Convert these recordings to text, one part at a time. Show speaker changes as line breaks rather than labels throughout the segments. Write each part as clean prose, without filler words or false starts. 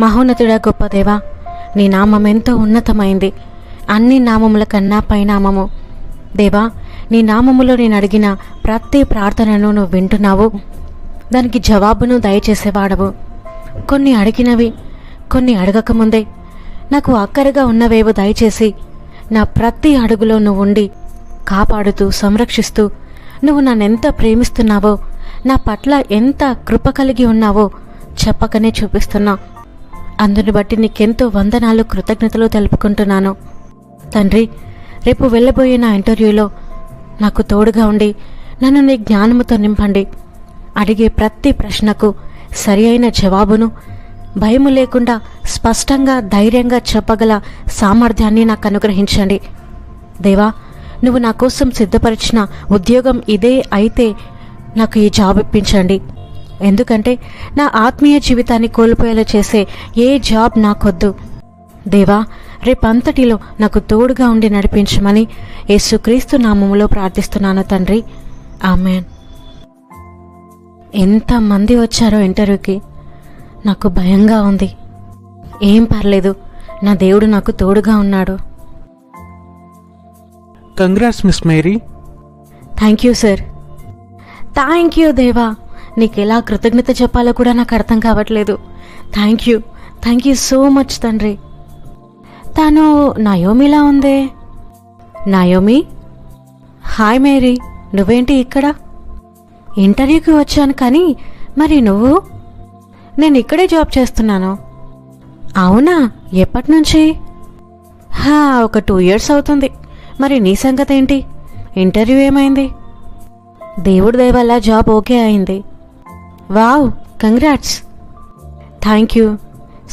మహోన్నతుడా గొప్ప దేవా, నీ నామం ఎంతో ఉన్నతమైంది, అన్ని నామముల కన్నా పైనామము. దేవా, నీ నామములో నేను అడిగిన ప్రతి ప్రార్థనను నువ్వు వింటున్నావు, దానికి జవాబును దయచేసేవాడవు. కొన్ని అడిగినవి, కొన్ని అడగకముందే నాకు అక్కరగా ఉన్నవేవో దయచేసి నా ప్రతి అడుగులో నువ్వు ఉండి కాపాడుతూ సంరక్షిస్తూ నువ్వు నన్నెంత ప్రేమిస్తున్నావో, నా పట్ల ఎంత కృప కలిగి ఉన్నావో చెప్పకనే చూపిస్తున్నా. అందుని బట్టి నీకెంతో వందనాలు, కృతజ్ఞతలు తెలుపుకుంటున్నాను. తండ్రి, రేపు వెళ్ళబోయే నా ఇంటర్వ్యూలో నాకు తోడుగా ఉండి నన్ను నీ జ్ఞానముతో నింపండి. అడిగే ప్రతి ప్రశ్నకు సరి అయిన జవాబును భయము లేకుండా స్పష్టంగా ధైర్యంగా చెప్పగల సామర్థ్యాన్ని నాకు అనుగ్రహించండి. దేవా, నువ్వు నా కోసం సిద్ధపరిచిన ఉద్యోగం ఇదే అయితే నాకు ఈ జాబ్ ఇప్పించండి. ఎందుకంటే నా ఆత్మీయ జీవితాన్ని కోల్పోయేలా చేసే ఏ జాబ్ నాకొద్దు. దేవా, రేపంతటిలో నాకు తోడుగా ఉండి నడిపించమని యేసుక్రీస్తు నామములో ప్రార్థిస్తున్నాను తండ్రి, ఆమెన్. ఎంతమంది వచ్చారో ఇంటర్వ్యూకి, నాకు భయంగా ఉంది. ఏం పర్లేదు, నా దేవుడు నాకు తోడుగా ఉన్నాడు.
Congrats miss Mary.
Thank you sir. Thank you దేవా, నీకు ఎలా కృతజ్ఞత చెప్పాలో కూడా నాకు అర్థం కావట్లేదు. థ్యాంక్ యూ సో మచ్ తండ్రి. తను నయోమిలా ఉందే. నయోమి, హాయ్ మేరీ, నువ్వేంటి ఇక్కడ? ఇంటర్వ్యూకి వచ్చాను, కానీ మరి నువ్వు? నేను ఇక్కడే జాబ్ చేస్తున్నాను. అవునా, ఎప్పటి నుంచి? ఒక 2 years అవుతుంది. మరి నీ సంగతి ఏంటి? ఇంటర్వ్యూ ఏమైంది? దేవుడి దయ వల్ల జాబ్ ఓకే అయింది. Wow, congrats. Thank you.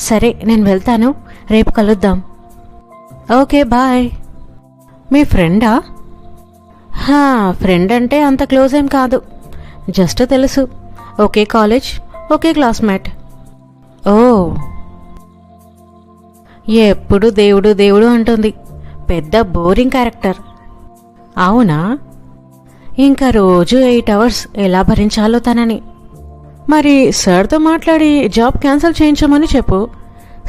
సరే, నేను వెళ్తాను, రేపు కలుద్దాం. Okay, bye. మీ ఫ్రెండా? ఫ్రెండ్ అంటే అంత క్లోజ్ ఏం కాదు, జస్ట్ తెలుసు. ఒకే కాలేజ్, ఒకే క్లాస్మేట్. ఓ, ఎప్పుడు దేవుడు దేవుడు అంటుంది. పెద్ద బోరింగ్ క్యారెక్టర్. అవునా? ఇంకా రోజు 8 hours ఎలా భరించాలో తనని. మరి సార్తో మాట్లాడి జాబ్ క్యాన్సిల్ చేయించమని చెప్పు.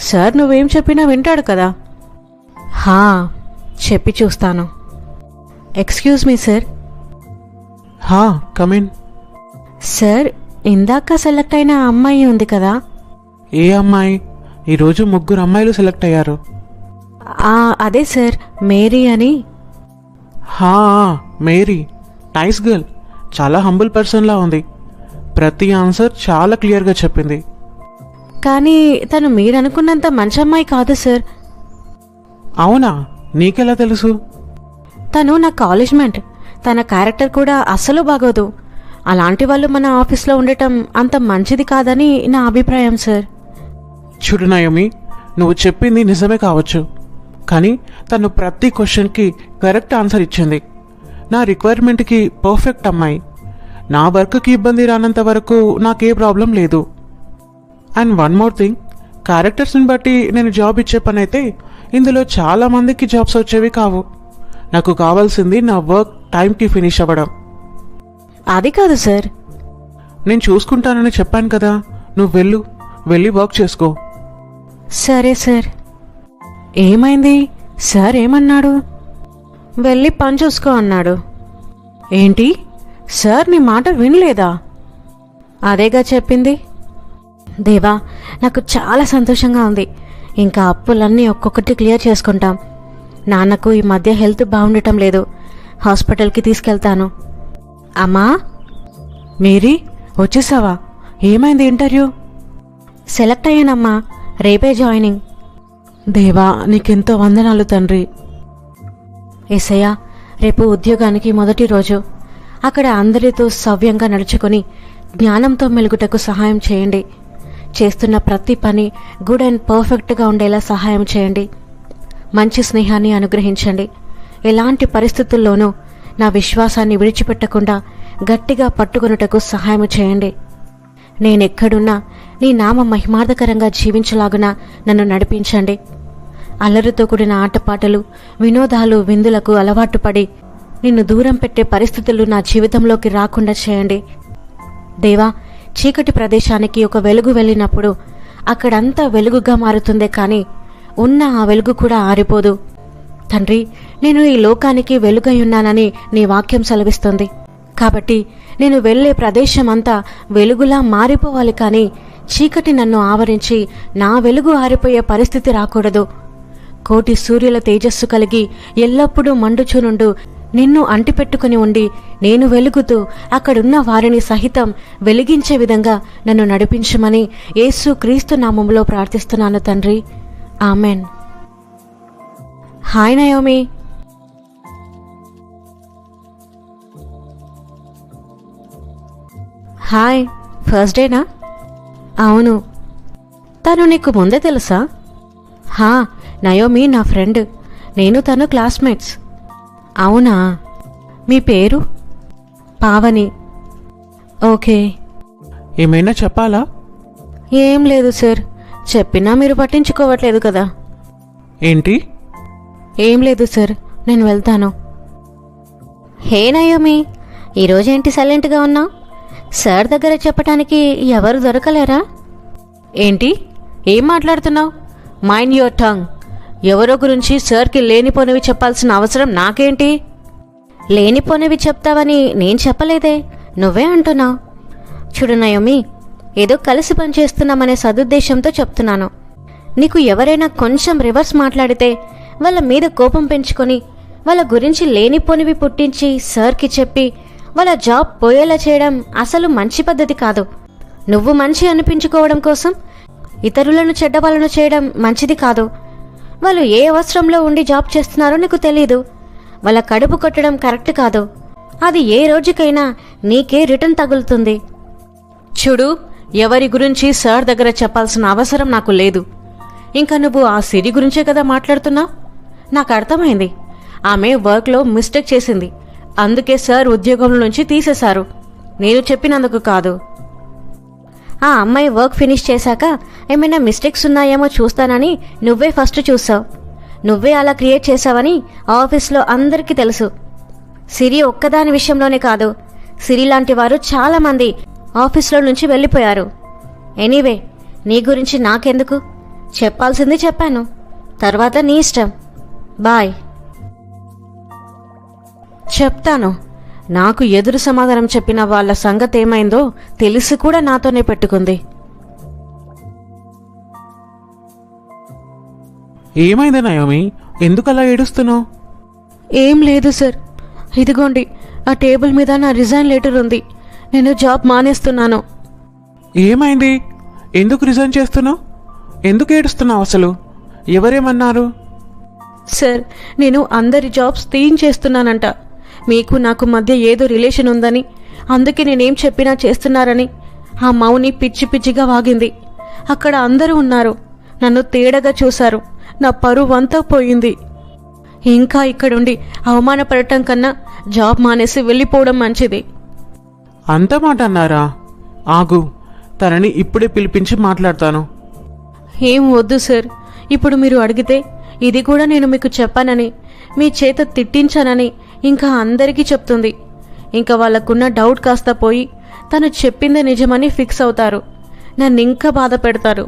సార్ నువ్వేం చెప్పినా వింటాడు కదా. చెప్పి చూస్తాను. Excuse me sir.
Come in.
Sir, ఇందాక సెలెక్ట్ అయిన అమ్మాయి ఉంది కదా?
ఏ అమ్మాయి? ఈరోజు 3 అమ్మాయిలు సెలెక్ట్ అయ్యారు.
అదే సార్, మేరీ అని.
Mary, nice girl. చాలా హంబుల్ పర్సన్లా ఉంది. ప్రతి ఆన్సర్ చాలా క్లియర్గా చెప్పింది.
కానీ తను మీరనుకున్నంత మంచి అమ్మాయి కాదు సార్.
అవునా? నీకెలా తెలుసు?
తను నా కాలేజ్ మేట్. తన క్యారెక్టర్ కూడా అస్సలు బాగోదు. అలాంటి వాళ్ళు మన ఆఫీస్లో ఉండటం అంత మంచిది కాదని నా అభిప్రాయం సార్.
చూడు నయోమి, నువ్వు చెప్పింది నిజమే కావచ్చు, కానీ తను ప్రతి క్వశ్చన్కి కరెక్ట్ ఆన్సర్ ఇచ్చింది. నా రిక్వైర్మెంట్కి పర్ఫెక్ట్ అమ్మాయి. నా వర్క్కి ఇబ్బంది రానంత వరకు నాకే ప్రాబ్లం లేదు. అండ్ వన్ మోర్ థింగ్, క్యారెక్టర్స్ని బట్టి నేను జాబ్ ఇచ్చే పని అయితే ఇందులో చాలా మందికి జాబ్స్ వచ్చేవి కావు. నాకు కావాల్సింది నా వర్క్ టైంకి ఫినిష్ అవ్వడం.
అది కాదు సార్.
నేను చూసుకుంటానని చెప్పాను కదా, నువ్వు వెళ్ళి వర్క్ చేసుకో.
సరే సార్. ఏమైంది? సార్ ఏమన్నాడు? వెళ్ళి పని చూసుకో అన్నాడు. ఏంటి? సార్ నీ మాట వినలేదా? అదేగా చెప్పింది. దేవా, నాకు చాలా సంతోషంగా ఉంది. ఇంకా అప్పులన్నీ ఒక్కొక్కటి క్లియర్ చేసుకుంటాం. నాన్నకు ఈ మధ్య హెల్త్ బాగుండటం లేదు, హాస్పిటల్కి తీసుకెళ్తాను. అమ్మా,
మేరీ వచ్చేసావా? ఏమైంది ఇంటర్వ్యూ?
సెలెక్ట్ అయ్యానమ్మా, రేపే జాయినింగ్.
దేవా, నీకెంతో వందనాలు తండ్రి.
ఏసయ్యా, రేపు ఉద్యోగానికి మొదటి రోజు. అక్కడ అందరితో సవ్యంగా నడుచుకొని జ్ఞానంతో మెలుగుటకు సహాయం చేయండి. చేస్తున్న ప్రతి పని గుడ్ అండ్ పర్ఫెక్ట్గా ఉండేలా సహాయం చేయండి. మంచి స్నేహాన్ని అనుగ్రహించండి. ఎలాంటి పరిస్థితుల్లోనూ నా విశ్వాసాన్ని విడిచిపెట్టకుండా గట్టిగా పట్టుకొనుటకు సహాయం చేయండి. నేనెక్కడున్నా నీ నామ మహిమార్థకరంగా జీవించలాగున నన్ను నడిపించండి. అల్లరితో కూడిన ఆటపాటలు, వినోదాలు, విందులకు అలవాటు పడి నిన్ను దూరం పెట్టే పరిస్థితులు నా జీవితంలోకి రాకుండా చేయండి. దేవా, చీకటి ప్రదేశానికి ఒక వెలుగు వెళ్ళినప్పుడు అక్కడంతా వెలుగుగా మారుతుందే కానీ ఉన్న ఆ వెలుగు కూడా ఆరిపోదు. తండ్రి, నేను ఈ లోకానికి వెలుగై ఉన్నానని నీ వాక్యం సెలవిస్తుంది. కాబట్టి నేను వెళ్ళే ప్రదేశం అంతా వెలుగులా మారిపోవాలి, కానీ చీకటి నన్ను ఆవరించి నా వెలుగు ఆరిపోయే పరిస్థితి రాకూడదు. కోటి సూర్యుల తేజస్సు కలిగి ఎల్లప్పుడూ మండుచునుండు నిన్ను అంటిపెట్టుకుని ఉండి నేను వెలుగుతూ అక్కడున్న వారిని సహితం వెలిగించే విధంగా నన్ను నడిపించమని యేసు క్రీస్తు నామములో ప్రార్థిస్తున్నాను తండ్రి. Amen. Hi Naomi. Hi. First డేనా? అవును. తను నీకు ముందే తెలుసా? హా, నయోమి నా ఫ్రెండ్. నేను తను క్లాస్మేట్స్. అవునా? మీ పేరు? పావని. ఓకే.
ఏమైనా చెప్పాలా?
ఏం లేదు సార్, చెప్పినా మీరు పట్టించుకోవట్లేదు కదా.
ఏంటి?
ఏం లేదు సార్, నేను వెళ్తాను. హే నయోమి, ఈరోజేంటి సైలెంట్గా ఉన్నావు? సార్ దగ్గర చెప్పటానికి ఎవరు దొరకలేరా? ఏంటి? ఏం మాట్లాడుతున్నావు? Mind your tongue. ఎవరో గురించి సార్కి లేనిపోనివి చెప్పాల్సిన అవసరం నాకేంటి? లేనిపోనివి చెప్తావని నేను చెప్పలేదే, నువ్వే అంటున్నావు. చూడు నయోమి, ఏదో కలిసి పనిచేస్తున్నామనే సదుద్దేశంతో చెప్తున్నాను. నీకు ఎవరైనా కొంచెం రివర్స్ మాట్లాడితే వాళ్ళ మీద కోపం పెంచుకొని వాళ్ళ గురించి లేనిపోనివి పుట్టించి సార్కి చెప్పి వాళ్ళ జాబ్ పోయేలా చేయడం అసలు మంచి పద్ధతి కాదు. నువ్వు మంచి అనిపించుకోవడం కోసం ఇతరులను చెడ్డవాళ్ళను చేయడం మంచిది కాదు. వాళ్ళు ఏ అవసరంలో ఉండి జాబ్ చేస్తున్నారో నీకు తెలీదు. వాళ్ళ కడుపు కొట్టడం కరెక్ట్ కాదు. అది ఏ రోజుకైనా నీకే రిటర్న్ తగులుతుంది. చూడు, ఎవరి గురించి సార్ దగ్గర చెప్పాల్సిన అవసరం నాకు లేదు. ఇంకా నువ్వు ఆ సిరి గురించే కదా మాట్లాడుతున్నావు. నాకు అర్థమైంది. ఆమె వర్క్లో మిస్టేక్ చేసింది, అందుకే సార్ ఉద్యోగం నుంచి తీసేశారు, నేను చెప్పినందుకు కాదు. ఆ అమ్మాయి వర్క్ ఫినిష్ చేశాక ఏమైనా మిస్టేక్స్ ఉన్నాయేమో చూస్తానని నువ్వే ఫస్ట్ చూసావు. నువ్వే అలా క్రియేట్ చేశావని ఆఫీస్లో అందరికీ తెలుసు. సిరి ఒక్కదాని విషయంలోనే కాదు, సిరి లాంటి వారు చాలామంది ఆఫీస్లో నుంచి వెళ్ళిపోయారు. ఎనీవే, నీ గురించి నాకెందుకు? చెప్పాల్సింది చెప్పాను, తర్వాత నీ ఇష్టం. బాయ్. చెప్తాను. నాకు ఎదురు సమాధానం చెప్పిన వాళ్ళ సంగతి ఏమైందో తెలిసి కూడా నాతోనే పెట్టుకుంది.
ఏమైంది నయోమి? ఎందుకలా ఏడుస్తున్నావు?
ఏం లేదు సార్, ఇదిగోండి ఆ టేబుల్ మీద నా రిజైన్ లెటర్ ఉంది. నేను జాబ్ మానేస్తున్నాను.
ఏమైంది? ఎందుకు రిజైన్ చేస్తున్నావు? ఎందుకు ఏడుస్తున్నావు అసలు? ఎవరేమన్నారు?
సార్, నేను అందరి జాబ్స్ తీయించేస్తున్నానంట. మీకు నాకు మధ్య ఏదో రిలేషన్ ఉందని, అందుకే నేనేం చెప్పినా చేస్తున్నారని ఆ మౌని పిచ్చి పిచ్చిగా వాగింది. అక్కడ అందరూ ఉన్నారు, నన్ను తేడాగా చూశారు. నా పరువంతా పోయింది. ఇంకా ఇక్కడుండి అవమానపడటం కన్నా జాబ్ మానేసి వెళ్ళిపోవడం మంచిది.
అంత మాట అన్నారా? ఆగు, తనని ఇప్పుడే పిలిపించి మాట్లాడతాను.
ఏం వద్దు సార్, ఇప్పుడు మీరు అడిగితే ఇది కూడా నేను మీకు చెప్పానని, మీ చేత తిట్టించానని ఇంకా అందరికీ చెప్తుంది. ఇంకా వాళ్ళకున్న డౌట్ కాస్త పోయి తను చెప్పిందే నిజమని ఫిక్స్ అవుతారు. నన్ను ఇంకా బాధ పెడతారు.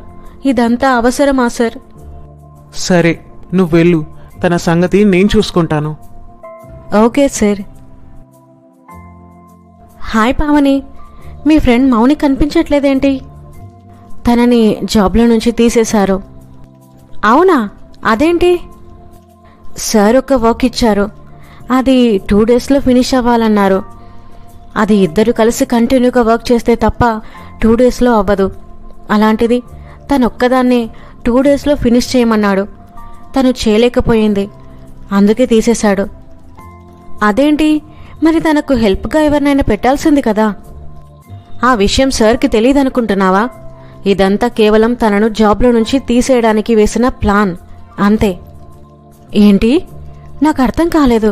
ఇదంతా అవసరమా సార్?
సరే, నువ్వు వెళ్ళు, తన సంగతి నేను చూసుకుంటాను.
Okay sir. హాయ్ పావని, మీ ఫ్రెండ్ మౌని కనిపించట్లేదేంటి? తనని జాబ్లో నుంచి తీసేశారు. అవునా? అదేంటి? సార్ ఒక వర్క్ ఇచ్చారు, అది 2 డేస్లో ఫినిష్ అవ్వాలన్నారు. అది ఇద్దరు కలిసి కంటిన్యూగా వర్క్ చేస్తే తప్ప 2 డేస్లో అవ్వదు. అలాంటిది తను ఒక్కదాన్నే 2 డేస్లో ఫినిష్ చేయమన్నాడు. తను చేయలేకపోయింది, అందుకే తీసేశాడు. అదేంటి? మరి తనకు హెల్ప్గా ఎవరినైనా పెట్టాల్సింది కదా. ఆ విషయం సార్కి తెలియదనుకుంటున్నావా? ఇదంతా కేవలం తనను జాబ్లో నుంచి తీసేయడానికి వేసిన ప్లాన్ అంతే. ఏంటి? నాకు అర్థం కాలేదు.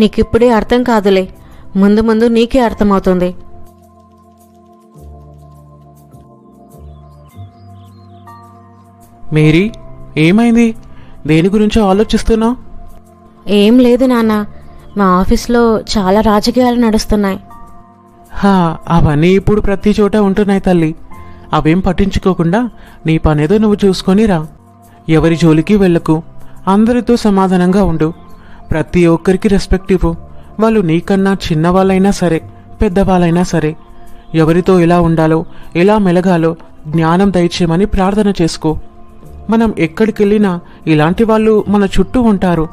నీకిప్పుడే అర్థం కాదులే, ముందు ముందు నీకే అర్థమవుతుంది.
మేరీ, ఏమైంది? దేని గురించో ఆలోచిస్తున్నావు?
ఏం లేదు నాన్న, మా ఆఫీస్లో చాలా రాజకీయాలు నడుస్తున్నాయి.
అవన్నీ ఇప్పుడు ప్రతి చోట ఉంటున్నాయి తల్లి. అవేం పట్టించుకోకుండా నీ పనేదో నువ్వు చూసుకొని రా. ఎవరి జోలికి వెళ్ళకు, అందరితో సమాధానంగా ఉండు. ప్రతి ఒక్కరికి రెస్పెక్ట్ ఇవ్వు. వాళ్ళు నీకన్నా చిన్నవాళ్ళైనా సరే, పెద్దవాళ్ళైనా సరే. ఎవరితో ఎలా ఉండాలో, ఎలా మెలగాలో జ్ఞానం దయచేయమని ప్రార్థన చేసుకో. మనం ఎక్కడికెళ్ళినా ఇలాంటి వాళ్ళు మన చుట్టూ ఉంటారు.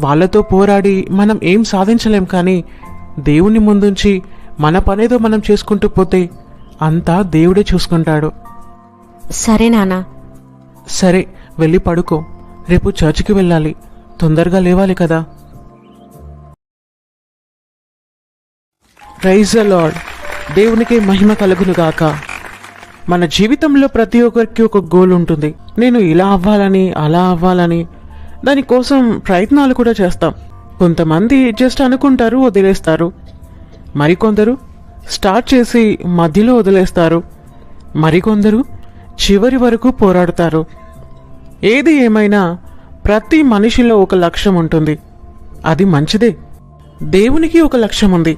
వాళ్ళతో పోరాడి మనం ఏం సాధించలేం, కానీ దేవుని ముందుంచి మన పనేదో మనం చేసుకుంటూ పోతే అంతా దేవుడే చూసుకుంటాడు.
సరే నాన్న.
సరే, వెళ్ళి పడుకో. రేపు చర్చికి వెళ్ళాలి, తొందరగా లేవాలి కదా. Praise the lord. దేవునికి మహిమ కలుగునుగాక. మన జీవితంలో ప్రతి ఒక్కరికి ఒక గోల్ ఉంటుంది. నేను ఇలా అవ్వాలని, అలా అవ్వాలని. దానికోసం ప్రయత్నాలు కూడా చేస్తాం. కొంతమంది జస్ట్ అనుకుంటారు, వదిలేస్తారు. మరికొందరు స్టార్ట్ చేసి మధ్యలో వదిలేస్తారు. మరికొందరు చివరి వరకు పోరాడతారు. ఏది ఏమైనా ప్రతి మనిషిలో ఒక లక్ష్యం ఉంటుంది. అది మంచిదే. దేవునికి ఒక లక్ష్యం ఉంది,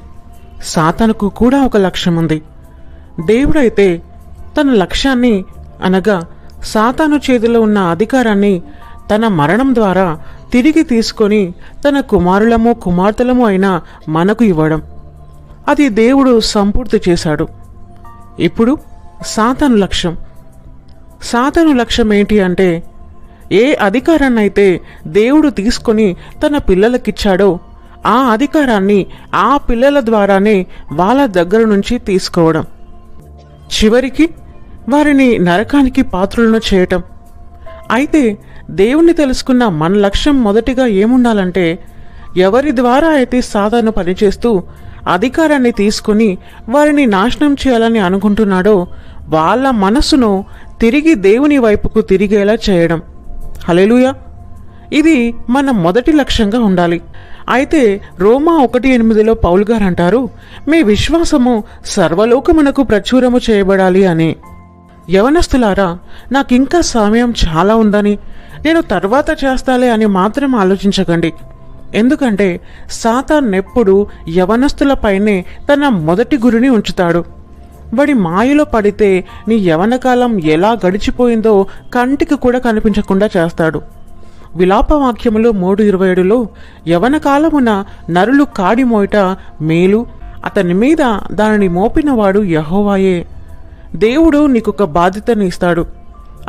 సాతానుకు కూడా ఒక లక్ష్యం ఉంది. దేవుడైతే తన లక్ష్యాన్ని, అనగా సాతాను చేతిలో ఉన్న అధికారాన్ని తన మరణం ద్వారా తిరిగి తీసుకొని తన కుమారులము కుమార్తెలము అయిన మనకు ఇవ్వడం, అది దేవుడు సంపూర్తి చేశాడు. ఇప్పుడు సాతాను లక్ష్యం. సాతాను లక్ష్యం ఏంటి అంటే, ఏ అధికారాన్నైతే దేవుడు తీసుకొని తన పిల్లలకిచ్చాడో ఆ అధికారాన్ని ఆ పిల్లల ద్వారానే వాళ్ళ దగ్గర నుంచి తీసుకోవడం, చివరికి వారిని నరకానికి పాత్రులను చేయటం. అయితే దేవుణ్ణి తెలుసుకున్న మన లక్ష్యం మొదటిగా ఏముండాలంటే, ఎవరి ద్వారా అయితే సాతాను పనిచేస్తూ అధికారాన్ని తీసుకుని వారిని నాశనం చేయాలని అనుకుంటున్నాడో వాళ్ళ మనస్సును తిరిగి దేవుని వైపుకు తిరిగేలా చేయడం. హల్లెలూయా. ఇది మన మొదటి లక్ష్యంగా ఉండాలి. అయితే రోమా 1:8 పౌలు గారు అంటారు, మీ విశ్వాసము సర్వలోకమునకు ప్రచురము చేయబడాలి అని. యవనస్తులారా, నాకింకా సమయం చాలా ఉందని, నేను తర్వాత చేస్తాలే అని మాత్రం ఆలోచించకండి. ఎందుకంటే సాతానెప్పుడు యవనస్తులపైనే తన మొదటి గురిని ఉంచుతాడు. వాడి మాయలో పడితే నీ యవనకాలం ఎలా గడిచిపోయిందో కంటికి కూడా కనిపించకుండా చేస్తాడు. విలాపవాక్యములు 3:27లో యవనకాలమున నరులు కాడి మోయట మేలు, అతని మీద దానిని మోపినవాడు యెహోవాయే. దేవుడు నీకొక బాధ్యతని ఇస్తాడు.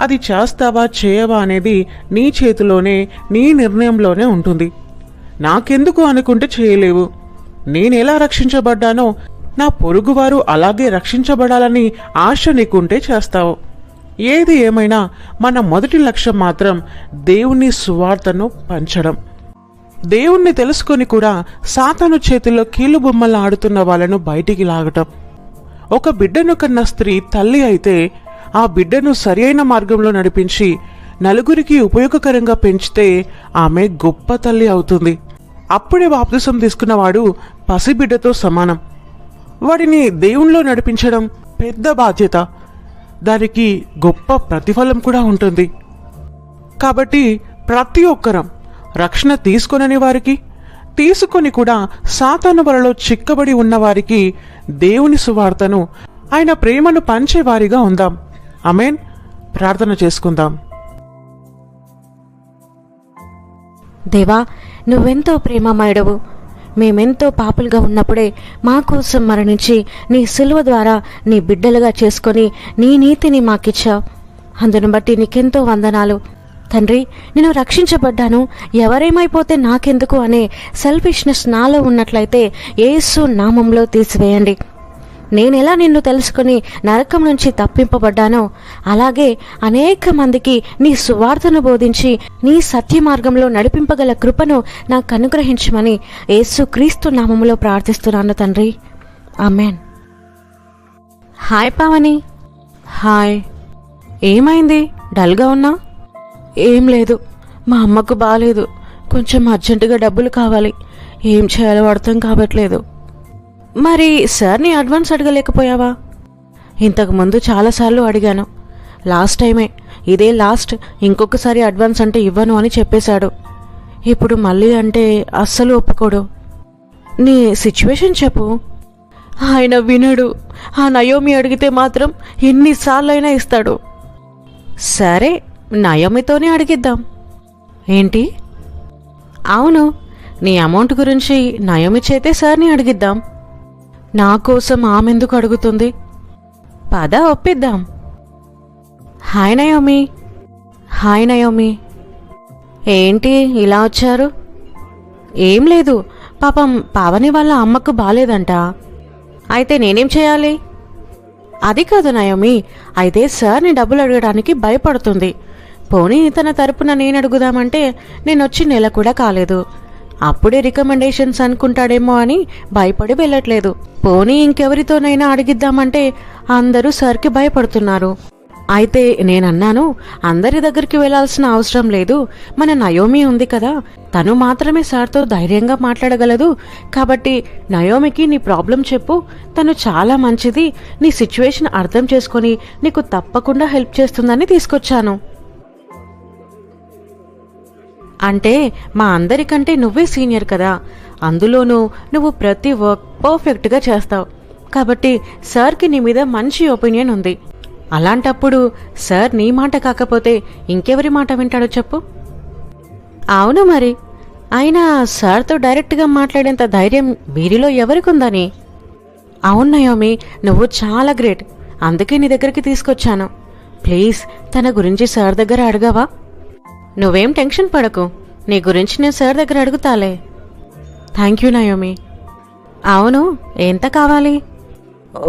అది చేస్తావా చేయవా అనేది నీ చేతిలోనే, నీ నిర్ణయంలోనే ఉంటుంది. నాకెందుకు అనుకుంటే చేయలేవు. నేనెలా రక్షించబడ్డానో నా పొరుగువారు అలాగే రక్షించబడాలని ఆశ నీకుంటే చేస్తావు. ఏది ఏమైనా మన మొదటి లక్ష్యం మాత్రం దేవుని సువార్తను పంచడం. దేవుణ్ణి తెలుసుకొని కూడా సాతాను చేతిలో కీలుబొమ్మలు ఆడుతున్న వాళ్ళను బయటికి లాగటం. ఒక బిడ్డను కన్న స్త్రీ తల్లి అయితే ఆ బిడ్డను సరియైన మార్గంలో నడిపించి నలుగురికి ఉపయోగకరంగా పెంచితే ఆమె గొప్ప తల్లి అవుతుంది. అప్పుడే బాప్తిసం తీసుకున్నవాడు పసిబిడ్డతో సమానం. వాడిని దేవునిలో నడిపించడం పెద్ద బాధ్యత. దానికి గొప్ప ప్రతిఫలం కూడా ఉంటుంది. కాబట్టి ప్రతి ఒక్కరం రక్షణ తీసుకొనని వారికి, తీసుకొని కూడా సాతాను వలలో చిక్కబడి ఉన్నవారికి దేవుని సువార్తను, ఆయన ప్రేమను పంచేవారిగా ఉందాం. ఆమేన్. ప్రార్థన చేసుకుందాం.
దేవా, నువ్వెంతో ప్రేమమయుడవు. మేమెంతో పాపులుగా ఉన్నప్పుడే మా కోసం మరణించి నీ సిలువ ద్వారా నీ బిడ్డలుగా చేసుకొని నీ నీతిని మాకిచ్చావు. అందును బట్టి నీకెంతో వందనాలు తండ్రి. నేను రక్షించబడ్డాను, ఎవరేమైపోతే నాకెందుకు అనే సెల్ఫిష్నెస్ నాలో ఉన్నట్లయితే యేసు నామంలో తీసివేయండి. నేనెలా నిన్ను తెలుసుకుని నరకం నుంచి తప్పింపబడ్డానో అలాగే అనేక మందికి నీ సువార్తను బోధించి నీ సత్య మార్గంలో నడిపింపగల కృపను నాకు అనుగ్రహించమని యేసు క్రీస్తు నామములో ప్రార్థిస్తున్నాను తండ్రి. ఆమెన్. హాయ్ పావని. హాయ్. ఏమైంది, డల్గా ఉన్నా? ఏం లేదు, మా అమ్మకు బాగాలేదు. కొంచెం అర్జెంటుగా డబ్బులు కావాలి. ఏం చేయాలో అర్థం కావట్లేదు. మరి సార్ని అడ్వాన్స్ అడగలేకపోయావా? ఇంతకుముందు చాలాసార్లు అడిగాను. లాస్ట్ టైమే, ఇదే లాస్ట్. ఇంకొకసారి అడ్వాన్స్ అంటే ఇవ్వను అని చెప్పేశాడు. ఇప్పుడు మళ్ళీ అంటే అస్సలు ఒప్పుకోడు. నీ సిచ్యువేషన్ చెప్పు. ఆయన వినడు. ఆ నయోమి అడిగితే మాత్రం ఎన్నిసార్లైనా ఇస్తాడు. సరే, నయోమితోనే అడిగిద్దాం. ఏంటి? అవును, నీ అమౌంట్ గురించి నయోమి చేతే సార్ని అడిగిద్దాం. నా కోసం ఆమెందుకు అడుగుతుంది? పద ఒప్పిద్దాం. Hi Naomi. Hi Naomi. ఏంటి ఇలా వచ్చారు? ఏం లేదు, పాపం పావని వాళ్ళ అమ్మకు బాలేదంట. అయితే నేనేం చేయాలి? అది కాదు నయోమి, అయితే సార్ని డబ్బులు అడగడానికి భయపడుతుంది. పోనీ తన తరపున నేను అడుగుదామంటే నేనొచ్చి నెల కూడా కాలేదు. అప్పుడే రికమెండేషన్స్ అనుకుంటాడేమో అని భయపడి వెళ్ళట్లేదు. పోనీ ఇంకెవరితోనైనా అడిగిద్దామంటే అందరూ సార్కి భయపడుతున్నారు. అయితే నేనన్నాను, అందరి దగ్గరికి వెళ్లాల్సిన అవసరం లేదు, మన నయోమి ఉంది కదా, తను మాత్రమే సార్తో ధైర్యంగా మాట్లాడగలదు. కాబట్టి నయోమికి నీ ప్రాబ్లం చెప్పు, తను చాలా మంచిది, నీ సిచ్యువేషన్ అర్థం చేసుకొని నీకు తప్పకుండా హెల్ప్ చేస్తుందని తీసుకొచ్చాను. అంటే మా అందరికంటే నువ్వే సీనియర్ కదా, అందులోనూ నువ్వు ప్రతి వర్క్ పర్ఫెక్ట్గా చేస్తావు. కాబట్టి సార్కి నీ మీద మంచి ఒపీనియన్ ఉంది. అలాంటప్పుడు సార్ నీ మాట కాకపోతే ఇంకెవరి మాట వింటాడో చెప్పు? అవును మరి, అయినా సార్తో డైరెక్ట్గా మాట్లాడేంత ధైర్యం వీరిలో ఎవరికుందని? అవును నయోమి, నువ్వు చాలా గ్రేట్, అందుకే నీ దగ్గరికి తీసుకొచ్చాను. ప్లీజ్ తన గురించి సార్ దగ్గర అడగవా? నువ్వేం టెన్షన్ పడకు, నీ గురించి నేను సార్ దగ్గర అడుగుతాలే. Thank you Naomi. అవును, ఎంత కావాలి?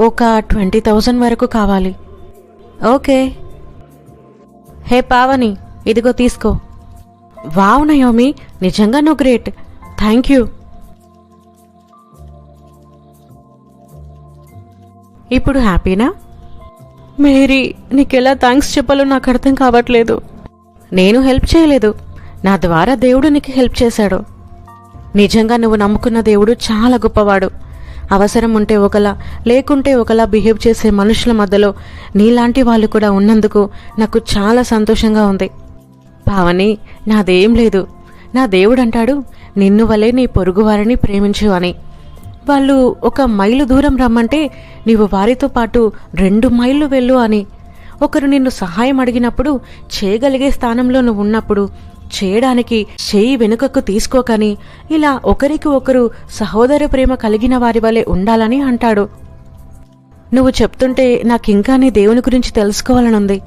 ఒక 20,000 వరకు కావాలి. ఓకే. హే పావని, ఇదిగో తీసుకో. వావ్ నయోమి, నిజంగా నువ్వు గ్రేట్, థ్యాంక్ యూ. ఇప్పుడు హ్యాపీనా? మేరీ, నీకెలా థ్యాంక్స్ చెప్పాలో నాకు అర్థం కావట్లేదు. నేను హెల్ప్ చేయలేదు, నా ద్వారా దేవుడు నీకు హెల్ప్ చేశాడు. నిజంగా నువ్వు నమ్ముకున్న దేవుడు చాలా గొప్పవాడు. అవసరం ఉంటే ఒకలా, లేకుంటే ఒకలా బిహేవ్ చేసే మనుషుల మధ్యలో నీలాంటి వాళ్ళు కూడా ఉన్నందుకు నాకు చాలా సంతోషంగా ఉంది. పావని, నాదేం లేదు, నా దేవుడు అంటాడు, నిన్ను వలే నీ పొరుగువారిని ప్రేమించు అని. వాళ్ళు 1 మైలు దూరం రమ్మంటే నీవు వారితో పాటు 2 మైళ్ళు వెళ్ళు అని. ఒకరు నిన్ను సహాయం అడిగినప్పుడు చేయగలిగే స్థానంలో నువ్వు ఉన్నప్పుడు చేయడానికి చేయి వెనుకకు తీసుకోకని, ఇలా ఒకరికి ఒకరు సహోదర ప్రేమ కలిగిన వారి వలె ఉండాలని అంటాడు. నువ్వు చెప్తుంటే నాకింకా నీ దేవుని గురించి తెలుసుకోవాలనుంది.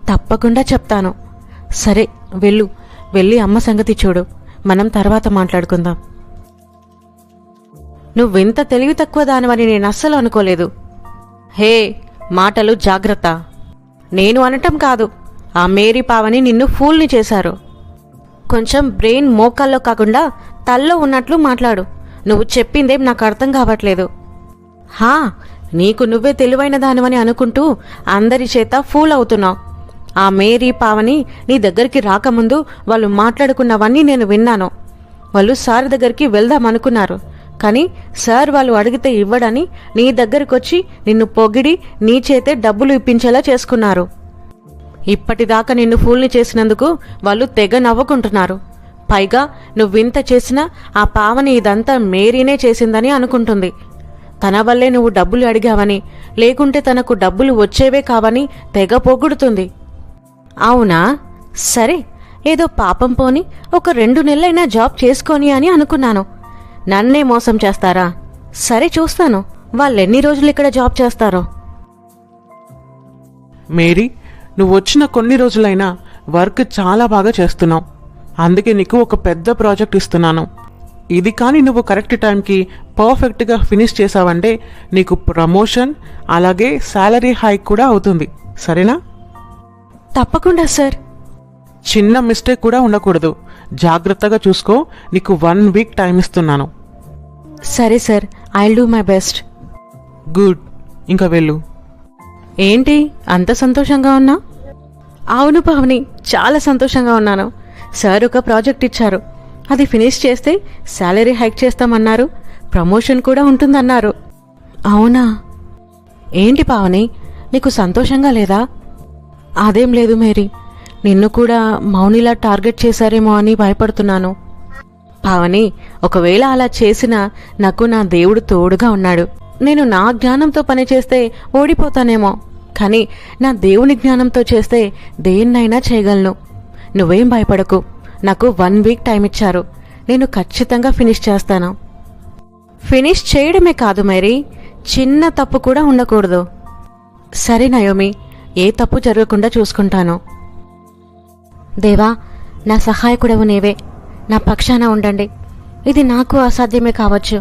తప్పకుండా చెప్తాను. సరే వెళ్ళు, వెళ్ళి అమ్మ సంగతి చూడు, మనం తర్వాత మాట్లాడుకుందాం. నువ్వింత తెలివి తక్కువ దానివని నేను అస్సలు అనుకోలేదు. హే, మాటలు జాగ్రత్త. నేను అనటం కాదు, ఆ మేరీ పావని నిన్ను ఫూల్ని చేశారు. కొంచెం బ్రెయిన్ మోకాల్లో కాకుండా తల్లో ఉన్నట్లు మాట్లాడు. నువ్వు చెప్పిందేం నాకు అర్థం కావట్లేదు. హా, నీకు నువ్వే తెలివైన దానివని అనుకుంటూ అందరి చేత ఫూల్ అవుతున్నావు. ఆ మేరీ పావని నీ దగ్గరికి రాకముందు వాళ్ళు మాట్లాడుకున్నవన్నీ నేను విన్నాను. వాళ్ళు సార్ దగ్గరికి వెళ్దామనుకున్నారు, కానీ సార్ వాళ్ళు అడిగితే ఇవ్వడని నీ దగ్గరకొచ్చి నిన్ను పొగిడి నీ చేతే డబ్బులు ఇప్పించేలా చేసుకున్నారు. ఇప్పటిదాకా నిన్ను ఫూల్ని చేసినందుకు వాళ్ళు తెగ నవ్వుకుంటున్నారు. పైగా నువ్వింత చేసినా ఆ పావని ఇదంతా మేరీనే చేసిందని అనుకుంటుంది. తన వల్లే నువ్వు డబ్బులు అడిగావని, లేకుంటే తనకు డబ్బులు వచ్చేవే కావని తెగ పొగుడుతుంది. అవునా? సరే, ఏదో పాపం పోని ఒక 2 నెలలైనా జాబ్ చేసుకొని అని అనుకున్నాను. నన్నే మోసం చేస్తారా? సరే చూస్తాను, వాళ్ళెన్ని రోజులు ఇక్కడ జాబ్ చేస్తారో.
మేరీ, నువ్వు వచ్చిన కొన్ని రోజులైనా వర్క్ చాలా బాగా చేస్తున్నావు. అందుకే నీకు ఒక పెద్ద ప్రాజెక్ట్ ఇస్తున్నాను. ఇది కానీ నువ్వు కరెక్ట్ టైంకి పర్ఫెక్ట్గా ఫినిష్ చేసావంటే నీకు ప్రమోషన్, అలాగే శాలరీ హైక్ కూడా అవుతుంది. సరేనా?
తప్పకుండా సార్.
చిన్న మిస్టేక్ కూడా ఉండకూడదు. జాగ్రత్తగా చూసుకో. నీకు 1 వీక్ టైం ఇస్తున్నాను.
సరే sir, I'll do my best.
Good, ఇంకా వెళ్ళు.
ఏంటి అంత సంతోషంగా ఉన్నా? అవును పావని, చాలా సంతోషంగా ఉన్నాను. సార్ ఒక ప్రాజెక్ట్ ఇచ్చారు, అది ఫినిష్ చేస్తే శాలరీ హైక్ చేస్తామన్నారు, ప్రమోషన్ కూడా ఉంటుందన్నారు. అవునా? ఏంటి పావని, నీకు సంతోషంగా లేదా? అదేం లేదు మేరీ, నిన్ను కూడా మౌనిలా టార్గెట్ చేశారేమో అని భయపడుతున్నాను. పావని, ఒకవేళ అలా చేసినా నాకు నా దేవుడు తోడుగా ఉన్నాడు. నేను నా జ్ఞానంతో పనిచేస్తే ఓడిపోతానేమో, కానీ నా దేవుని జ్ఞానంతో చేస్తే దేన్నైనా చేయగలను. నువ్వేం భయపడకు. నాకు 1 వీక్ టైం ఇచ్చారు. నేను ఖచ్చితంగా ఫినిష్ చేస్తాను. ఫినిష్ చేయడమే కాదు మేరీ, చిన్న తప్పు కూడా ఉండకూడదు. సరే నయోమి, ఏ తప్పు జరగకుండా చూసుకుంటాను. దేవా, నా సహాయకుడవు నీవే. నా పక్షాన ఉండండి. ఇది నాకు అసాధ్యమే కావచ్చు,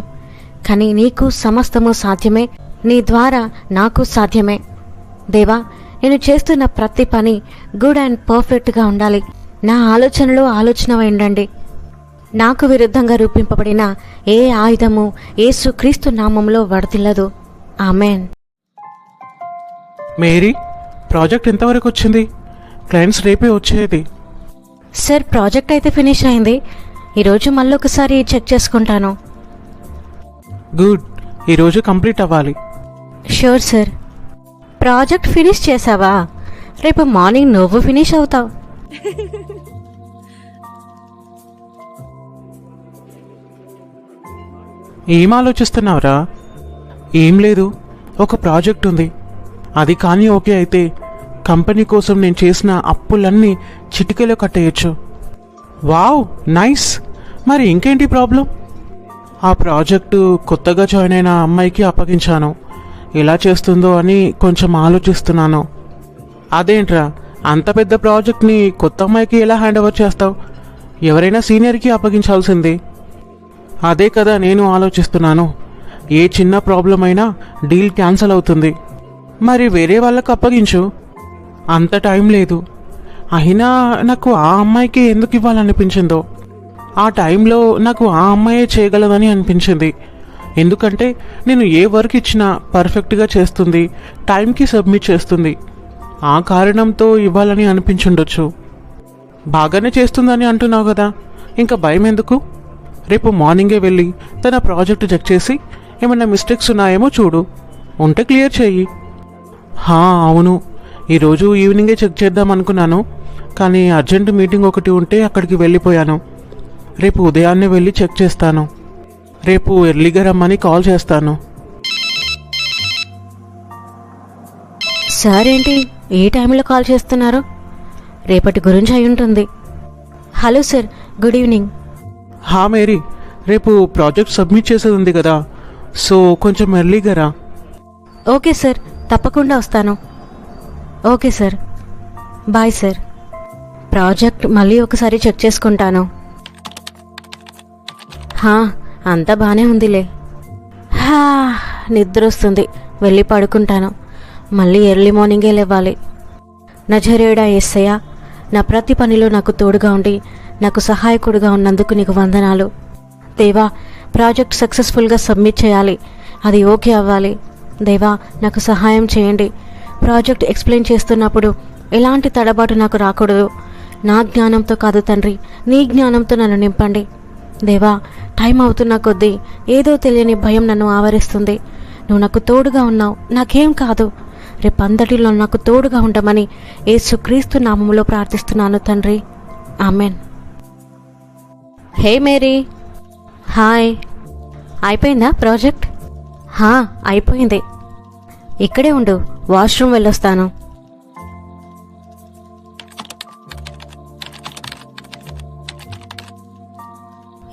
కానీ నీకు సమస్తము సాధ్యమే. నీ ద్వారా నాకు సాధ్యమే. దేవా, నేను చేస్తున్న ప్రతి పని గుడ్ అండ్ పర్ఫెక్ట్గా ఉండాలి. నా ఆలోచనలో ఆలోచనవై ఉండండి. నాకు విరుద్ధంగా రూపింపబడిన ఏ ఆయుధము యేసుక్రీస్తు నామంలో వర్ధిల్లదు. ఆమెన్.
మేరీ, ప్రాజెక్ట్ ఎంతవరకు వచ్చింది? క్లయింట్స్ రేపే వచ్చేది.
సార్, ప్రాజెక్ట్ అయితే ఫినిష్ అయింది. ఈరోజు మళ్ళీ ఒకసారి చెక్ చేసుకుంటాను.
గుడ్, ఈరోజు కంప్లీట్ అవ్వాలి.
Sure sir. ప్రాజెక్ట్ ఫినిష్ చేసావా? రేపు మార్నింగ్ నువ్వు ఫినిష్ అవుతావు.
ఏం ఆలోచిస్తున్నావురా? ఏం లేదు, ఒక ప్రాజెక్ట్ ఉంది. అది కానీ ఓకే అయితే కంపెనీ కోసం నేను చేసిన అప్పులన్నీ చిటికెలో కట్టేయచ్చు. Wow, nice. మరి ఇంకేంటి ప్రాబ్లం? ఆ ప్రాజెక్టు కొత్తగా జాయిన్ అయిన అమ్మాయికి అప్పగించాను. ఎలా చేస్తుందో అని కొంచెం ఆలోచిస్తున్నాను. అదేంట్రా, అంత పెద్ద ప్రాజెక్ట్ని కొత్త అమ్మాయికి ఎలా హ్యాండ్ ఓవర్ చేస్తావు? ఎవరైనా సీనియర్కి అప్పగించాల్సింది. అదే కదా నేను ఆలోచిస్తున్నాను. ఏ చిన్న ప్రాబ్లం అయినా డీల్ క్యాన్సిల్ అవుతుంది. మరి వేరే వాళ్ళకు అప్పగించు. అంత టైం లేదు. అయినా నాకు ఆ అమ్మాయికి ఎందుకు ఇవ్వాలనిపించిందో. ఆ టైంలో నాకు ఆ అమ్మాయే చేయగలదని అనిపించింది. ఎందుకంటే నేను ఏ వర్క్ ఇచ్చినా పర్ఫెక్ట్గా చేస్తుంది, టైంకి సబ్మిట్ చేస్తుంది. ఆ కారణంతో ఇవ్వాలని అనిపించుండొచ్చు. బాగానే చేస్తుందని అంటున్నావు కదా, ఇంకా భయం ఎందుకు? రేపు మార్నింగే వెళ్ళి తన ప్రాజెక్టు చెక్ చేసి ఏమైనా మిస్టేక్స్ ఉన్నాయేమో చూడు. ఉంటే క్లియర్ చెయ్యి. అవును, ఈరోజు ఈవినింగే చెక్ చేద్దాం అనుకున్నాను, కానీ అర్జెంట్ మీటింగ్ ఒకటి ఉంటే అక్కడికి వెళ్ళిపోయాను. రేపు ఉదయాన్నే వెళ్ళి చెక్ చేస్తాను. రేపు ఎర్లీగా రమ్మని కాల్ చేస్తాను.
సార్, ఏంటి ఏ టైంలో కాల్ చేస్తున్నారు? రేపటి గురించి అయి ఉంటుంది. Hello sir, good evening.
Mary, రేపు ప్రాజెక్ట్ సబ్మిట్ చేసేది ఉంది కదా, సో కొంచెం ఎర్లీగా రా.
ఓకే సార్, తప్పకుండా వస్తాను. Okay sir, bye sir. Project మళ్ళీ ఒకసారి చెక్ చేసుకుంటాను. అంతా బాగానే ఉందిలే. నిద్ర వస్తుంది, వెళ్ళి పడుకుంటాను. మళ్ళీ ఎర్లీ మార్నింగే లేవాలి. నజరేయుడా యేసయ్యా, నా ప్రతి పనిలో నాకు తోడుగా ఉండి నాకు సహాయకుడిగా ఉన్నందుకు నీకు వందనాలు. దేవా, ప్రాజెక్ట్ సక్సెస్ఫుల్గా సబ్మిట్ చేయాలి. అది ఓకే అవ్వాలి. దేవా, నాకు సహాయం చేయండి. ప్రాజెక్ట్ ఎక్స్ప్లెయిన్ చేస్తున్నప్పుడు ఎలాంటి తడబాటు నాకు రాకూడదు. నా జ్ఞానంతో కాదు తండ్రి, నీ జ్ఞానంతో నన్ను నింపండి. దేవా, టైం అవుతున్న కొద్దీ ఏదో తెలియని భయం నన్ను ఆవరిస్తుంది. నువ్వు నాకు తోడుగా ఉన్నావు, నాకేం కాదు. రేపంతటిలో నాకు తోడుగా ఉండమని యేసుక్రీస్తు నామములో ప్రార్థిస్తున్నాను తండ్రి. ఆమెన్. హే మేరీ, హాయ్. అయిపోయిందా ప్రాజెక్ట్? అయిపోయింది. ఇక్కడే ఉండు, వాష్రూమ్ వెళ్ళొస్తాను.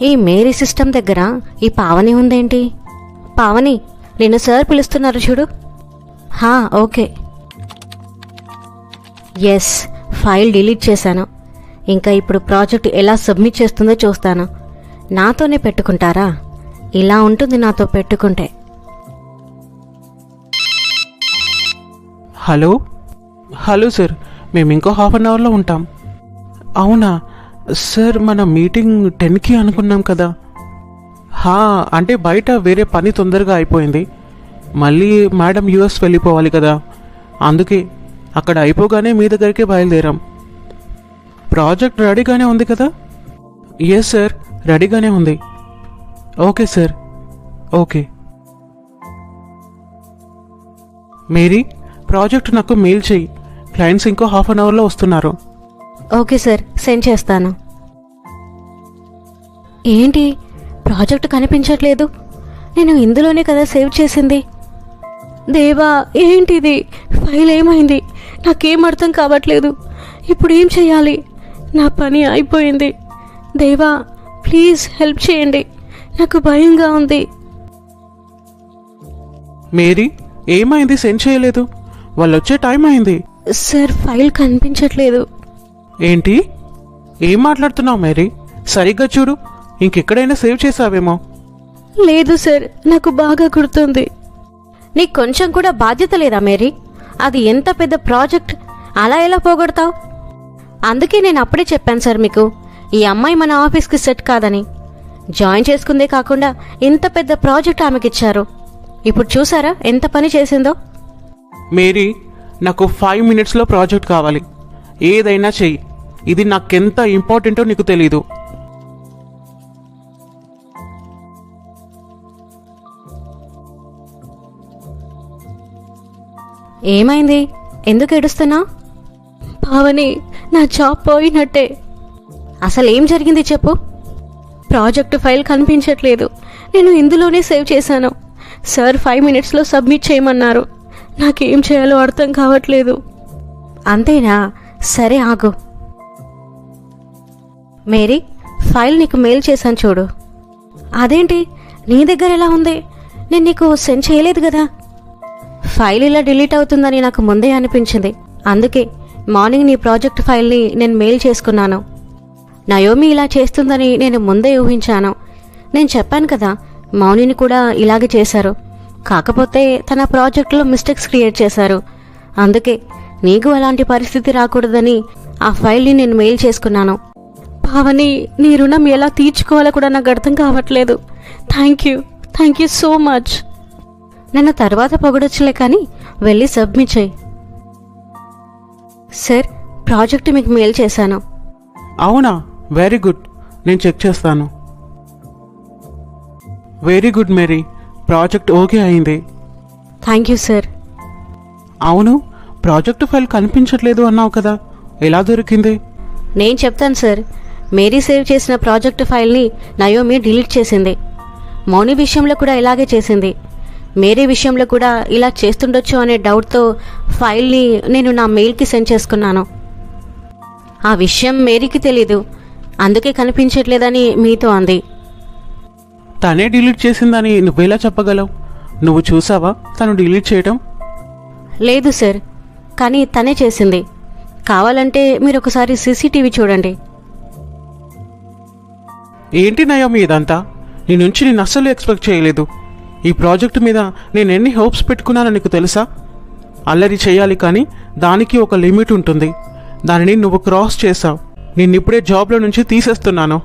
ఈ మేరీ సిస్టమ్ దగ్గర ఈ పావని ఉందేంటి? పావని, నిన్ను సార్ పిలుస్తున్నారు చూడు. ఓకే. ఎస్, ఫైల్ డిలీట్ చేశాను. ఇంకా ఇప్పుడు ప్రాజెక్ట్ ఎలా సబ్మిట్ చేస్తుందో చూస్తాను. నాతోనే పెట్టుకుంటారా? ఇలా ఉంటుంది నాతో పెట్టుకుంటే.
హలో సార్, మేము ఇంకో హాఫ్ అన్ అవర్లో ఉంటాం. అవునా సార్, మన మీటింగ్ 10కి అనుకున్నాం కదా. అంటే బయట వేరే పని తొందరగా అయిపోయింది. మళ్ళీ మేడం యూఎస్ వెళ్ళిపోవాలి కదా, అందుకే అక్కడ అయిపోగానే మీ దగ్గరికి బయలుదేరాం. ప్రాజెక్ట్ రెడీగానే ఉంది కదా? ఎస్ సార్, రెడీగానే ఉంది. Okay sir, okay. Mary, project నాకు మెయిల్ చెయ్యి. క్లయింట్స్ ఇంకో హాఫ్ అన్ అవర్లో వస్తున్నారు.
ఓకే సార్, సెండ్ చేస్తాను. ఏంటి ప్రాజెక్ట్ కనిపించట్లేదు? నేను ఇందులోనే కదా సేవ్ చేసింది. దేవా, ఏంటిది? ఫైల్ ఏమైంది? నాకేం అర్థం కావట్లేదు. ఇప్పుడు ఏం చేయాలి? నా పని అయిపోయింది. దేవా, ప్లీజ్ హెల్ప్ చేయండి. నాకు భయంగా ఉంది.
మేరీ, ఏమైంది? సెండ్ చేయలేదు. వాళ్ళు వచ్చే టైం అయింది.
సార్, ఫైల్ కనిపించట్లేదు.
ఏంటి? ఏం మాట్లాడుతున్నావు మేరీ? సరిగ్గా చూడు, ఇంకెక్కడైనా సేవ్ చేసావేమో.
లేదు సార్, నాకు బాగా గుర్తుంది. నీకు కొంచెం కూడా బాధ్యత లేదా మేరీ? అది ఎంత పెద్ద ప్రాజెక్ట్, అలా ఎలా పోగొడతావు? అందుకే నేను అప్పుడే చెప్పాను సార్ మీకు, ఈ అమ్మాయి మన ఆఫీస్కి సెట్ కాదని. జాయిన్ చేసుకుందే కాకుండా ఇంత పెద్ద ప్రాజెక్ట్ ఆమెకిచ్చారు. ఇప్పుడు చూసారా ఎంత పని చేసిందో?
మేరీ, నాకు 5 minutesలో ప్రాజెక్ట్ కావాలి. ఏదైనా చెయ్యి. ఇది నాకెంత ఇంపార్టెంటో నీకు తెలీదు.
ఏమైంది? ఎందుకు ఏడుస్తున్నావు? పావని, నా జాబ్ పోయినట్టే. అసలు ఏం జరిగింది చెప్పు. ప్రాజెక్టు ఫైల్ కనిపించట్లేదు. నేను ఇందులోనే సేవ్ చేశాను. సార్ 5 minutesలో సబ్మిట్ చేయమన్నారు. నాకేం చేయాలో అర్థం కావట్లేదు. అంతేనా? సరే ఆగు. మేరీ, ఫైల్ నీకు మెయిల్ చేశాను చూడు. అదేంటి నీ దగ్గర ఎలా ఉంది? నేను నీకు సెండ్ చేయలేదు కదా. ఫైల్ ఇలా డిలీట్ అవుతుందని నాకు ముందే అనిపించింది. అందుకే మార్నింగ్ నీ ప్రాజెక్ట్ ఫైల్ని నేను మెయిల్ చేసుకున్నాను. నయోమి ఇలా చేస్తుందని నేను ముందే ఊహించాను. నేను చెప్పాను కదా, మౌనిని కూడా ఇలాగే చేశారు. కాకపోతే తన ప్రాజెక్టులో మిస్టేక్స్ క్రియేట్ చేశారు. అందుకే నీకు అలాంటి పరిస్థితి రాకూడదని ఆ ఫైల్ని నేను మెయిల్ చేసుకున్నాను. పావని, నీ రుణం ఎలా తీర్చుకోవాలో కూడా నాకు అర్థం కావట్లేదు. Thank you so much. నన్ను తర్వాత పొగడొచ్చులే, కానీ వెళ్ళి సబ్మిట్ చేయి. సార్, ప్రాజెక్ట్ మీకు మెయిల్ చేశాను.
అవునా? Very good. నేను చెక్ చేస్తాను. Very good Mary, project okay అయింది.
Thank you sir.
అవును, ప్రాజెక్ట్ ఫైల్ కనిపించట్లేదు అన్నావు కదా, ఎలా దొరికింది?
నేను చెప్తాను సార్. మేరీ సేవ్ చేసిన ప్రాజెక్ట్ ఫైల్ని నయోమి డిలీట్ చేసింది. మౌని విషయంలో కూడా ఇలాగే చేసింది. మేరీ విషయంలో కూడా ఇలా చేస్తుండొచ్చు అనే డౌట్తో ఫైల్ని నేను నా మెయిల్కి సెండ్ చేసుకున్నాను. ఆ విషయం మేరీకి తెలీదు, అందుకే కనిపించట్లేదని మీతో అంది.
తనే డిలీట్ చేసిందని నువ్వెలా చెప్పగలవు? నువ్వు చూసావా తను డిలీట్ చేయటం?
లేదు సార్, కానీ తనే చేసింది. కావాలంటే మీరు ఒకసారి సీసీటీవీ చూడండి.
ఏంటి నయోమి ఇదంతా? నీ నుంచి నేను అస్సలు ఎక్స్పెక్ట్ చేయలేదు. ఈ ప్రాజెక్ట్ మీద నేను ఎన్ని హోప్స్ పెట్టుకున్నానో నీకు తెలుసా? అల్లరి చేయాలి, కానీ దానికి ఒక లిమిట్ ఉంటుంది. దానిని నువ్వు క్రాస్ చేసావు. నిన్నిప్పుడే జాబ్లో నుంచి తీసేస్తున్నాను.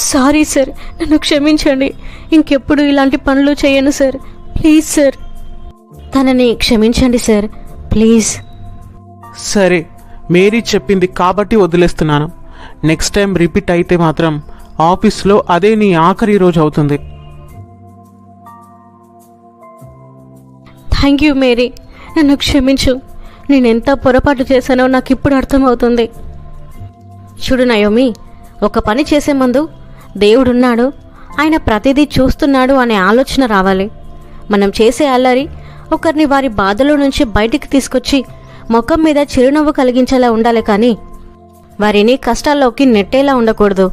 సారీ సార్, నన్ను క్షమించండి. ఇంకెప్పుడు ఇలాంటి పనులు చేయను సార్. ప్లీజ్ సార్, తనని క్షమించండి సార్, ప్లీజ్.
సరే, మేరీ చెప్పింది కాబట్టి వదిలేస్తున్నాను. నెక్స్ట్ టైం రిపీట్ అయితే మాత్రం ఆఫీస్లో అదే నీ ఆఖరి రోజు అవుతుంది.
థ్యాంక్ యూ మేరీ, నన్ను క్షమించు. నేనెంత పొరపాటు చేశానో నాకు ఇప్పుడు అర్థమవుతుంది. చూడు నయోమి, ఒక పని చేసే ముందు దేవుడున్నాడు, ఆయన ప్రతిదీ చూస్తున్నాడు అనే ఆలోచన రావాలి. మనం చేసే అల్లరి ఒకరిని వారి బాధలో నుంచి బయటికి తీసుకొచ్చి ముఖం మీద చిరునవ్వు కలిగించేలా ఉండాలి, కానీ వారిని కష్టాల్లోకి నెట్టేలా ఉండకూడదు.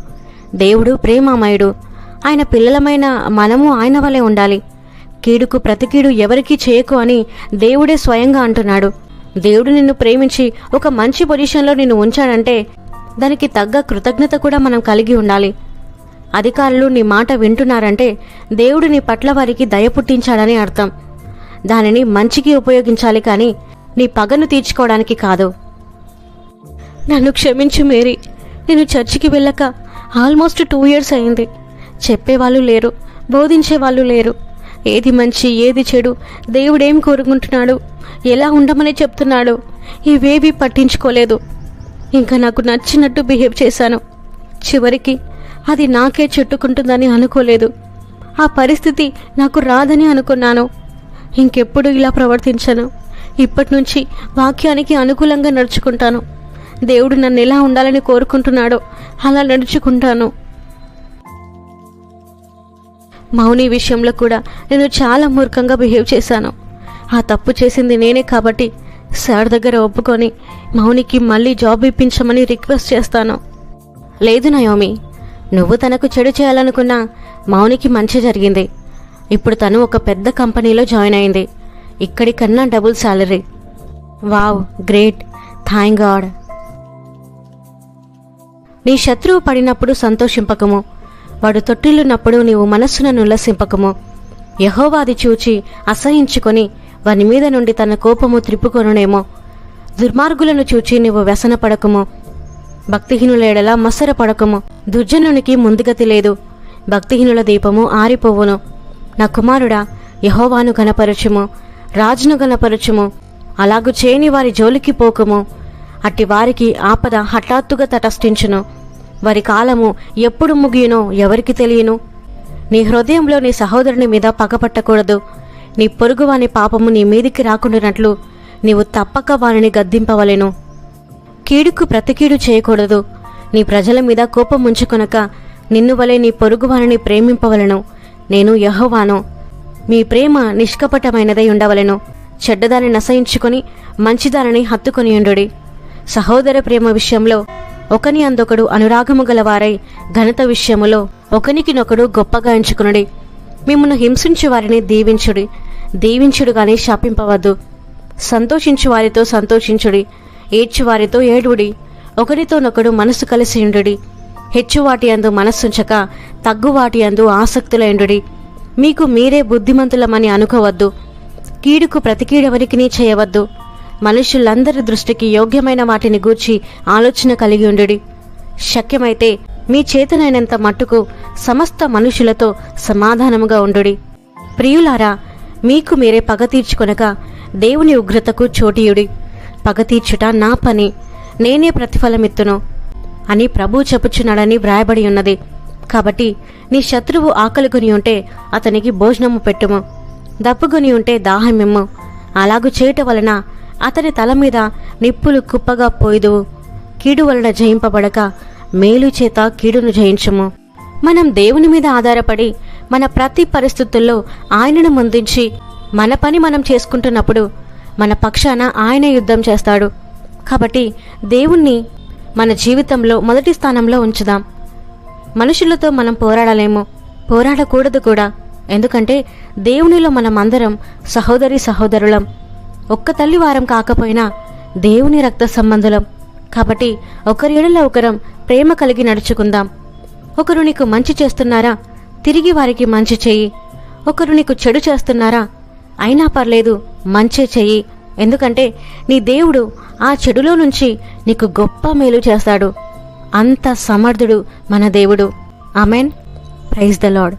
దేవుడు ప్రేమామయుడు. ఆయన పిల్లలమైన మనము ఆయన వలె ఉండాలి. కీడుకు ప్రతి కీడు ఎవరికీ చేయకు అని దేవుడే స్వయంగా అంటున్నాడు. దేవుడు నిన్ను ప్రేమించి ఒక మంచి పొజిషన్లో నిన్ను ఉంచాడంటే దానికి తగ్గ కృతజ్ఞత కూడా మనం కలిగి ఉండాలి. అధికారులు నీ మాట వింటున్నారంటే దేవుడు నీ పట్ల వారికి దయ పుట్టించాడని అర్థం. దానిని మంచికి ఉపయోగించాలి, కానీ నీ పగను తీర్చుకోవడానికి కాదు. నన్ను క్షమించు మేరీ. నేను చర్చికి వెళ్ళక ఆల్మోస్ట్ 2 years అయింది. చెప్పేవాళ్ళు లేరు, బోధించేవాళ్ళు లేరు. ఏది మంచి ఏది చెడు, దేవుడేం కోరుకుంటున్నాడు, ఎలా ఉండమని చెప్తున్నాడు, ఇవేవి పట్టించుకోలేదు. ఇంకా నాకు నచ్చినట్టు బిహేవ్ చేశాను. చివరికి అది నాకే చుట్టుకుంటుందని అనుకోలేదు. ఆ పరిస్థితి నాకు రాదని అనుకున్నాను. ఇంకెప్పుడు ఇలా ప్రవర్తించను. ఇప్పటి నుంచి వాక్యానికి అనుకూలంగా నడుచుకుంటాను. దేవుడు నన్ను ఎలా ఉండాలని కోరుకుంటున్నాడో అలా నడుచుకుంటాను. మౌని విషయంలో కూడా నేను చాలా మూర్ఖంగా బిహేవ్ చేశాను. ఆ తప్పు చేసింది నేనే కాబట్టి సార్ దగ్గర ఒప్పుకొని మౌనికి మళ్ళీ జాబ్ ఇప్పించమని రిక్వెస్ట్ చేస్తాను. లేదు నయోమి, నువ్వు తనకు చెడు చేయాలనుకున్నా మౌనికి మంచి జరిగింది. ఇప్పుడు తను ఒక పెద్ద కంపెనీలో జాయిన్ అయింది. ఇక్కడి కన్నా double salary. Wow, great, thank God. నీ శత్రువు పడినప్పుడు సంతోషింపకము, వాడు తొట్టిల్లున్నప్పుడు నీవు మనస్సును ఉల్లసింపకము. యెహోవాది చూచి అసహించుకొని వాని మీద నుండి తన కోపము త్రిప్పుకొనునేమో. దుర్మార్గులను చూచి నీవు వ్యసనపడకము. భక్తిహీనుల ఎడల మత్సరపడకము. దుర్జనునికి ముందుగతి లేదు. భక్తిహీనుల దీపము ఆరిపోవును. నా కుమారుడా, యెహోవాను గణపరచుము, రాజును గణపరచుము. అలాగు చేయని వారి జోలికి పోకము. అట్టి వారికి ఆపద హఠాత్తుగా తటస్థించును. వారి కాలము ఎప్పుడు ముగియునో ఎవరికి తెలియను. నీ హృదయంలో నీ సహోదరుని మీద పగపట్టకూడదు. నీ పొరుగువాని పాపము నీ మీదికి రాకుండానట్లు నీవు తప్పక వారిని గద్దింపవలెను. కీడుకు ప్రతికీడు చేయకూడదు. నీ ప్రజల మీద కోపం ఉంచుకొనక నిన్ను వలె నీ పొరుగువారిని ప్రేమింపవలెను. నేను యెహోవాను. మీ ప్రేమ నిష్కపటమైనదై ఉండవలెను. చెడ్డదాన్ని నశయించుకొని మంచిదానిని హత్తుకొనియుండుడి. సహోదర ప్రేమ విషయంలో ఒకని అందొకడు అనురాగము గలవారై ఘనత విషయములో ఒకనికినొకడు గొప్పగా ఎంచుకునుడి. మిమ్మల్ని హింసించు వారిని దీవించుడి. దీవించుడు గాని శాపింపవద్దు. సంతోషించు వారితో సంతోషించుడి. ఏడ్చువారితో ఏడుడి. ఒకరితోనొకడు మనస్సు కలిసి ఉండుడి. హెచ్చువాటి అందు మనస్సుంచక తగ్గువాటి అందు ఆసక్తులైండుడి. మీకు మీరే బుద్ధిమంతులమని అనుకోవద్దు. కీడుకు ప్రతికీడెవరికినీ చేయవద్దు. మనుషులందరి దృష్టికి యోగ్యమైన వాటిని గూర్చి ఆలోచన కలిగి ఉండుడి. శక్యమైతే మీ చేతనైనంత మట్టుకు సమస్త మనుషులతో సమాధానముగా ఉండుడి. ప్రియులారా, మీకు మీరే పగ తీర్చుకొనక దేవుని ఉగ్రతకు చోటీయుడి. పగ తీర్చుట నా పని, నేనే ప్రతిఫలమిత్తును అని ప్రభువు చెప్పుచున్నాడని వ్రాయబడి ఉన్నది. కాబట్టి నీ శత్రువు ఆకలిగొని ఉంటే అతనికి భోజనము పెట్టుము. దప్పుకొని ఉంటే దాహమిమ్ము. అలాగు చేయట వలన అతని తల మీద నిప్పులు కుప్పగా పోయిదువు. కీడు వలన జయింపబడక మేలు చేత కీడును జయించుము. మనం దేవుని మీద ఆధారపడి మన ప్రతి పరిస్థితుల్లో ఆయనను ముందుంచి మన పని మనం చేసుకుంటున్నప్పుడు మన పక్షాన ఆయన యుద్ధం చేస్తాడు. కాబట్టి దేవుణ్ణి మన జీవితంలో మొదటి స్థానంలో ఉంచుదాం. మనుషులతో మనం పోరాడలేము, పోరాడకూడదు కూడా. ఎందుకంటే దేవునిలో మనమందరం సహోదరి సహోదరులం. ఒక్క తల్లి వారం కాకపోయినా దేవుని రక్త సంబంధులం. కాబట్టి ఒకరి ఎడల ఒకరం ప్రేమ కలిగి నడుచుకుందాం. ఒకరు నీకు మంచి చేస్తున్నారా, తిరిగి వారికి మంచి చెయ్యి. ఒకరు నీకు చెడు చేస్తున్నారా, అయినా పర్లేదు, మంచే చెయ్యి. ఎందుకంటే నీ దేవుడు ఆ చెడులో నుంచి నీకు గొప్ప మేలు చేస్తాడు. అంత సమర్థుడు మన దేవుడు. ఆమెన్. Praise the lord.